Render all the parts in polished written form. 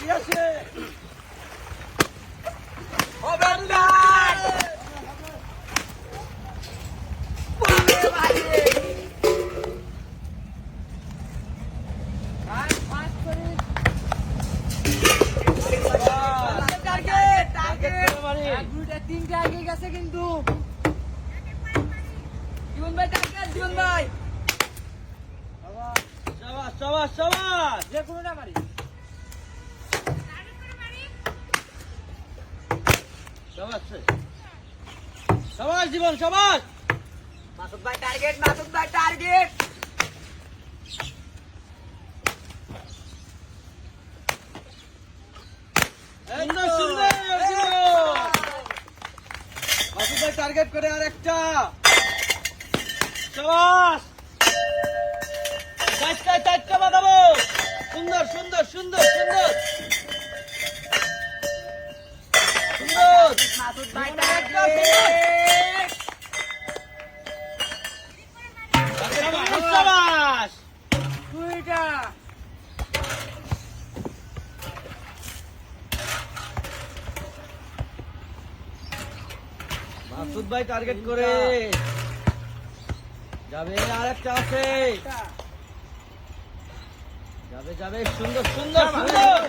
আছে তিনটে আগে গেছে কিন্তু জীবন ভাই টার্গেট জীবন ভাই শাবাশ শাবাশ শাবাশ যে কোনোটা মারি শাবাশ শাবাশ জীবন শাবাশ মাসুদ ভাই টার্গেট সুন্দর সুন্দর জীবন মাসুদ ভাই টার্গেট করে আর একটা শাবাশ চারটা বাঁধাবো সুন্দর সুন্দর সুন্দর সুন্দর সুন্দর মাসুদ ভাই শাবাশ দুইটা মাসুদ ভাই টার্গেট করে যাবে আর একটা আছে যাবে যাবে সুন্দর সুন্দর সুন্দর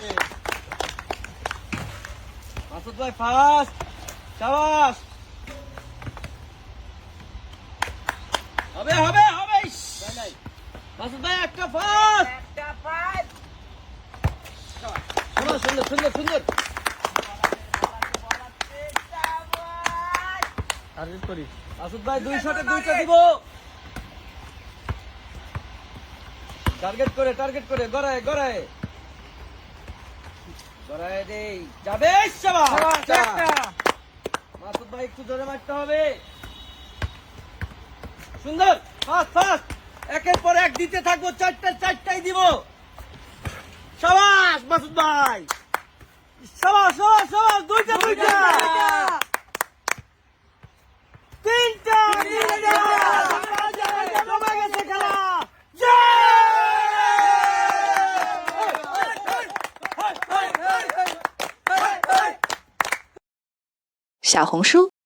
মাসুদ ভাই ফার্স্ট শাবাশ হবে হবে হবে ইস! মাসুদ ভাই একটা ফার্স্ট সুন্দর সুন্দর সুন্দর সুন্দর টার্গেট করি মাসুদ ভাই 2 শটে 2টা দিব টার্গেট করে গড়ায় গড়ায় গড়ায় দেই যাবে শাবাশ মাসুদ ভাই একটু জোরে মারতে হবে সুন্দর ফাস্ট ফাস্ট একের পর এক দিতে থাকবো চারটাই দিব শাবাশ মাসুদ ভাই শাবাশ শাবাশ শাবাশ দুইটা তিনটা জমে গেছে খেলা小红书